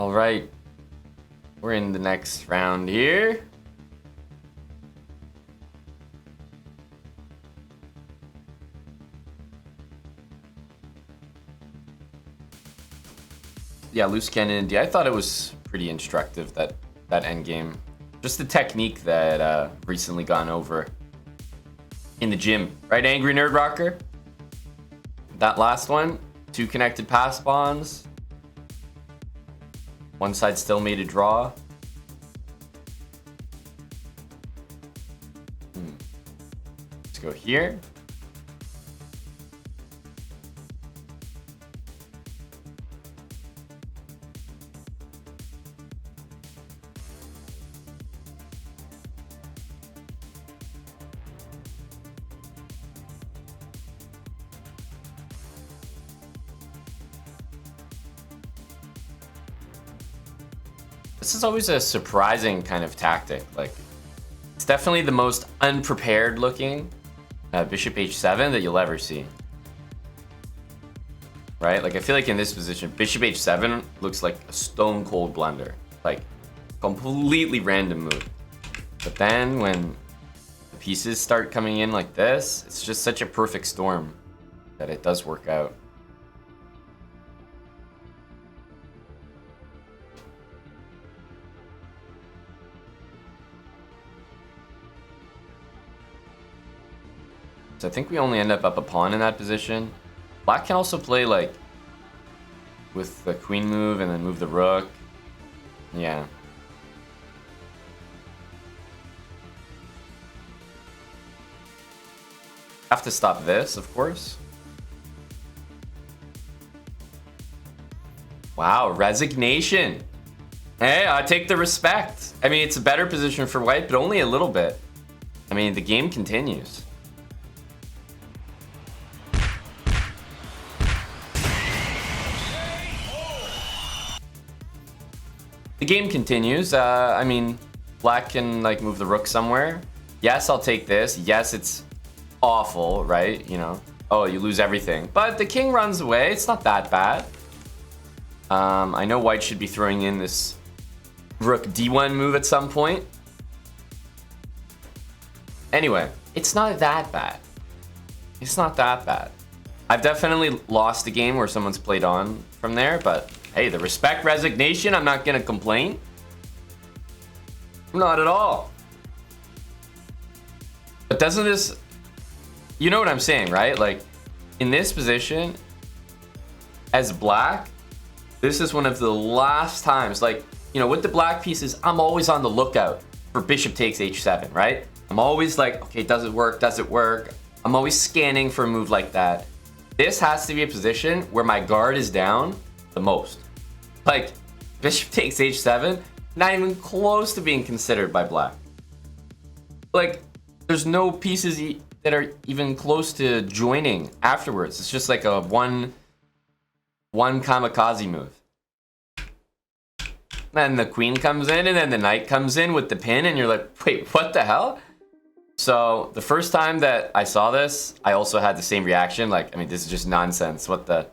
All right, we're in the next round here. Yeah, loose cannon. I thought it was pretty instructive, that endgame. Just the technique that recently gone over in the gym, right? Angry Nerd Rocker. That last one, 2 connected pass bonds. One side still made a draw. Let's go here. This is always a surprising kind of tactic. Like, it's definitely the most unprepared looking bishop h7 that you'll ever see. Right? Like, I feel like in this position, bishop h7 looks like a stone cold blunder. Like, completely random move. But then when the pieces start coming in like this, it's just such a perfect storm that it does work out. So I think we only end up a pawn in that position. Black can also play like with the queen move and then move the rook. Yeah. Have to stop this, of course. Wow, resignation. Hey, I take the respect. I mean, it's a better position for white, but only a little bit. I mean, the game continues. The game continues. I mean, black can like move the rook somewhere. Yes, I'll take this. Yes, it's awful, right? You know, oh, you lose everything. But the king runs away. It's not that bad. I know white should be throwing in this rook d1 move at some point. Anyway, it's not that bad. It's not that bad. I've definitely lost a game where someone's played on from there, but hey, the respect resignation, I'm not gonna complain. Not at all. But doesn't this, you know what I'm saying, right? Like, in this position, as black, this is one of the last times, like, you know, with the black pieces, I'm always on the lookout for bishop takes h7, right? I'm always like, okay, does it work? Does it work? I'm always scanning for a move like that. This has to be a position where my guard is down the most. Like, bishop takes h7, not even close to being considered by black. Like, there's no pieces that are even close to joining afterwards. It's just like a one kamikaze move. Then the queen comes in, and then the knight comes in with the pin, and you're like, wait, what the hell? So the first time that I saw this, I also had the same reaction. Like, I mean, this is just nonsense. What the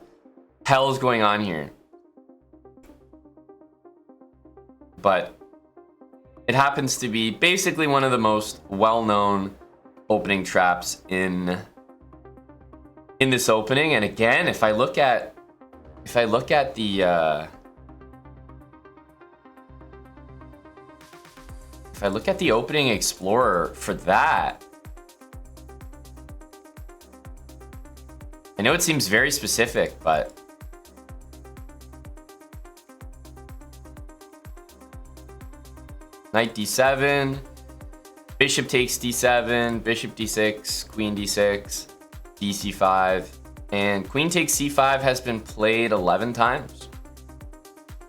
hell is going on here? But it happens to be basically one of the most well-known opening traps in this opening. And again, if I look at the opening explorer for that, I know it seems very specific, but knight d7, bishop takes d7, bishop d6, queen d6, dc5, and queen takes c5 has been played 11 times,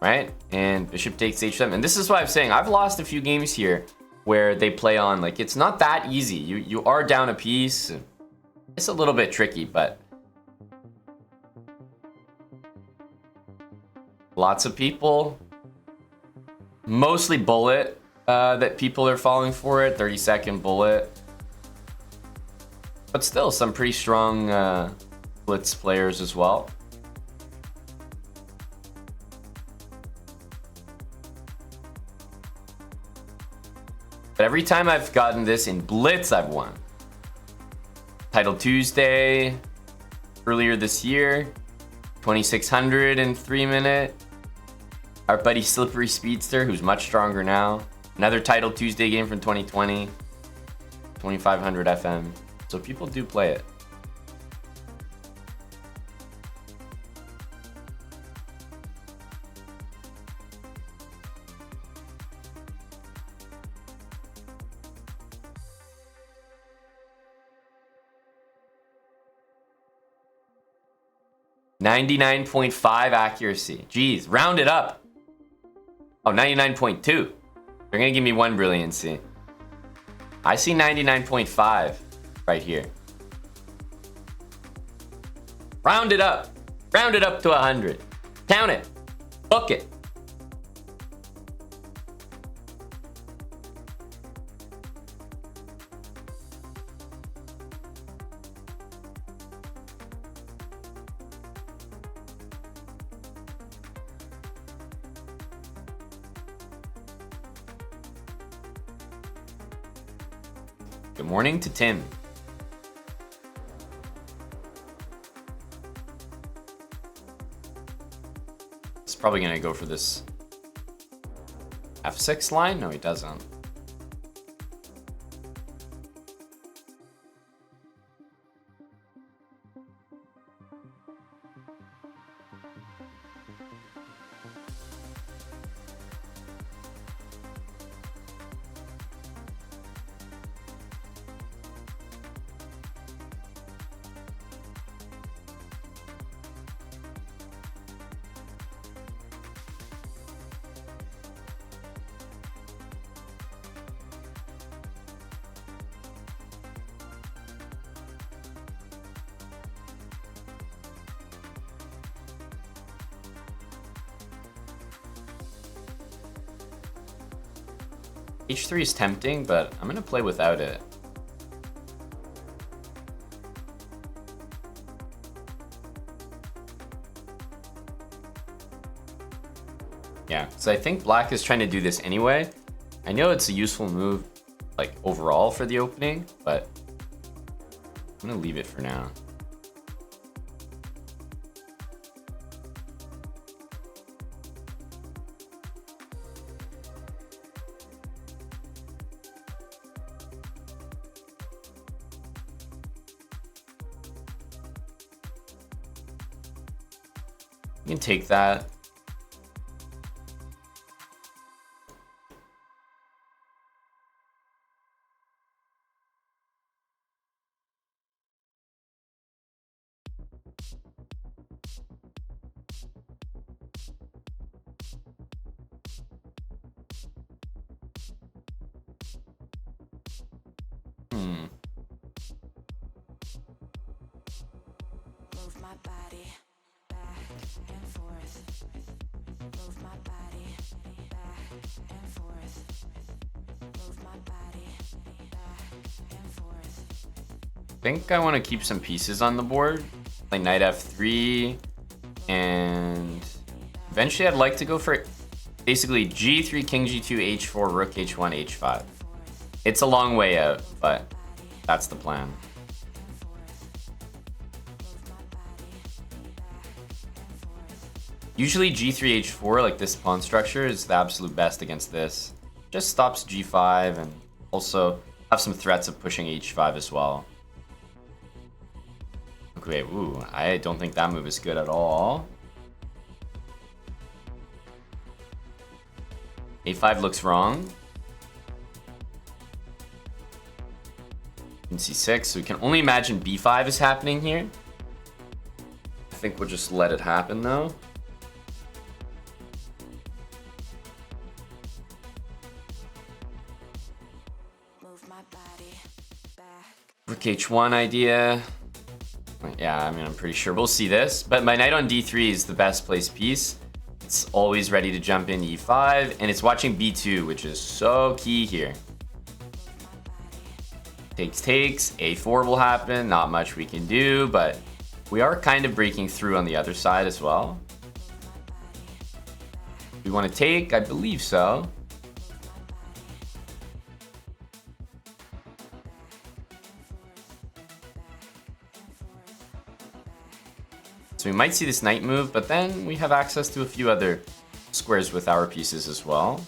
right? And bishop takes h7. And this is why I'm saying I've lost a few games here where they play on, like, it's not that easy. You are down a piece. It's a little bit tricky, but lots of people, mostly bullet, that people are falling for it, 30-second bullet. But still, some pretty strong blitz players as well. But every time I've gotten this in Blitz, I've won. Title Tuesday, earlier this year, 2600 in 3 minute. Our buddy Slippery Speedster, who's much stronger now. Another Title Tuesday game from 2020, 2500 FM. So people do play it. .99.5 accuracy. Jeez, round it up. Oh, 99.2. They're gonna give me 1 brilliancy. I see 99.5 right here. Round it up. Round it up to 100. Count it. Book it. Good morning to Tim. He's probably gonna go for this F6 line? No, he doesn't. H3 is tempting, but I'm gonna play without it. Yeah, so I think black is trying to do this anyway. I know it's a useful move, like overall for the opening, but I'm gonna leave it for now. You can take that. Move my body back and forth. Move my body back and forth. Move my body back and forth. I think I want to keep some pieces on the board, like knight f3, and eventually I'd like to go for basically g3, king g2, h4, rook h1, h5. It's a long way out, but that's the plan. Usually g3, h4, like this pawn structure, is the absolute best against this. Just stops g5 and also have some threats of pushing h5 as well. Okay, ooh, I don't think that move is good at all. a5 looks wrong. c6, so we can only imagine b5 is happening here. I think we'll just let it happen though. Move my body back. Rook h1 idea. Yeah, I mean, I'm pretty sure we'll see this, but my knight on d3 is the best placed piece. It's always ready to jump in e5, and it's watching b2, which is so key here. Takes, a4 will happen, not much we can do, but we are kind of breaking through on the other side as well. We want to take, I believe so. So we might see this knight move, but then we have access to a few other squares with our pieces as well.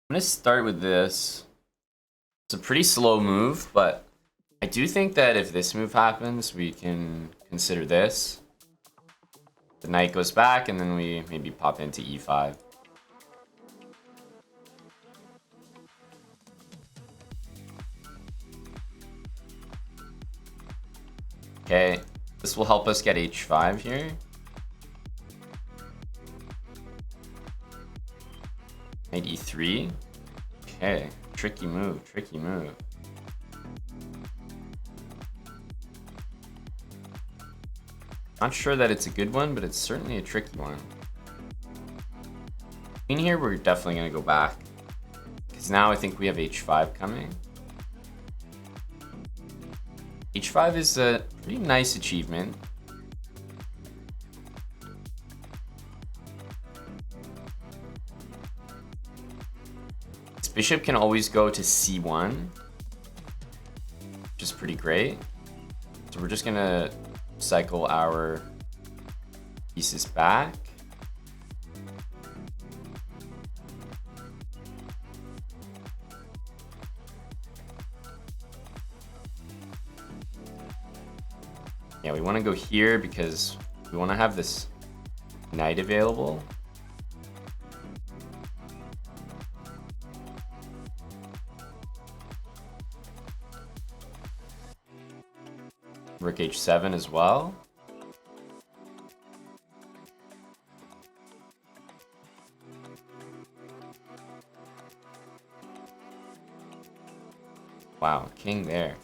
I'm going to start with this. It's a pretty slow move, but I do think that if this move happens, we can consider this. The knight goes back, and then we maybe pop into e5. Okay, this will help us get h5 here. Knight e3. Okay, tricky move, tricky move. Not sure that it's a good one, but it's certainly a tricky one. In here, we're definitely going to go back. Because now I think we have h5 coming. h5 is a pretty nice achievement. This bishop can always go to c1, which is pretty great. So we're just going to cycle our pieces back. Yeah, we want to go here because we want to have this knight available. Rook h7 as well. Wow, king there.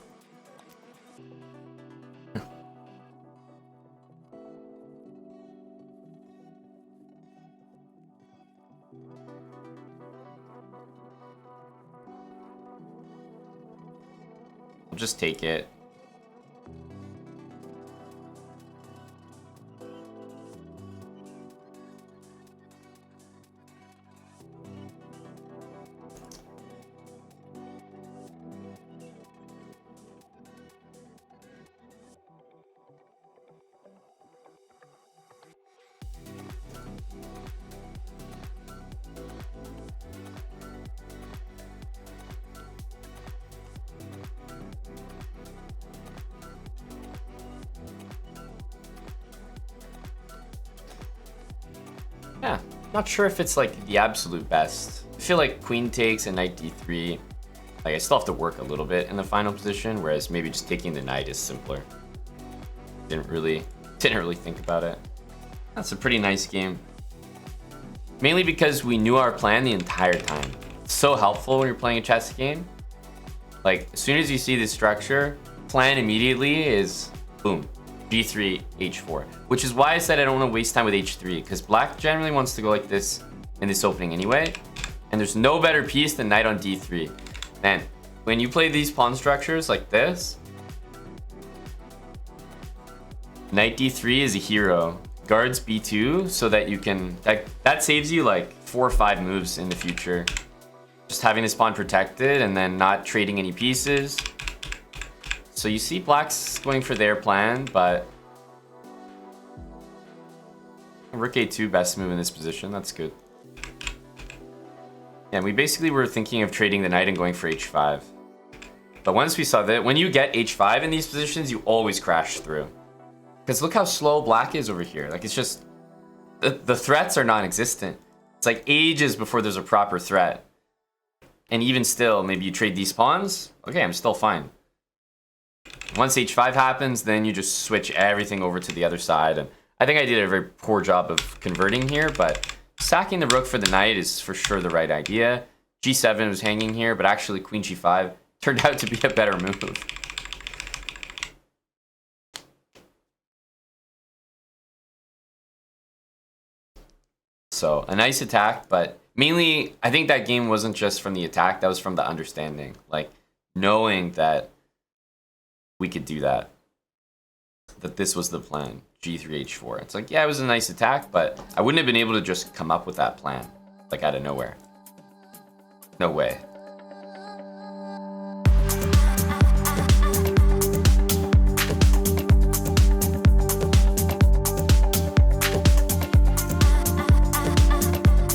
We'll just take it. Yeah, not sure if it's like the absolute best. I feel like queen takes and knight d3. Like I still have to work a little bit in the final position, whereas maybe just taking the knight is simpler. Didn't really think about it. That's a pretty nice game. Mainly because we knew our plan the entire time. It's so helpful when you're playing a chess game. Like as soon as you see the structure, plan immediately is boom. g3, h4, which is why I said I don't want to waste time with h3, because black generally wants to go like this in this opening anyway, and there's no better piece than knight on d3. Man, when you play these pawn structures like this, knight d3 is a hero. Guards b2 so that you can, that saves you like 4 or 5 moves in the future. Just having this pawn protected and then not trading any pieces. So you see black's going for their plan, but rook a2 best move in this position. That's good. Yeah, we basically were thinking of trading the knight and going for h5. But once we saw that, when you get h5 in these positions, you always crash through. Because look how slow black is over here. Like it's just, the threats are non-existent. It's like ages before there's a proper threat. And even still, maybe you trade these pawns. Okay, I'm still fine. Once h5 happens, then you just switch everything over to the other side. And I think I did a very poor job of converting here, but sacking the rook for the knight is for sure the right idea. g7 was hanging here, but actually queen g5 turned out to be a better move. So a nice attack, but mainly I think that game wasn't just from the attack, that was from the understanding. Like knowing that we could do that. That this was the plan. G3, H4. It's like, yeah, it was a nice attack, but I wouldn't have been able to just come up with that plan. Like out of nowhere. No way.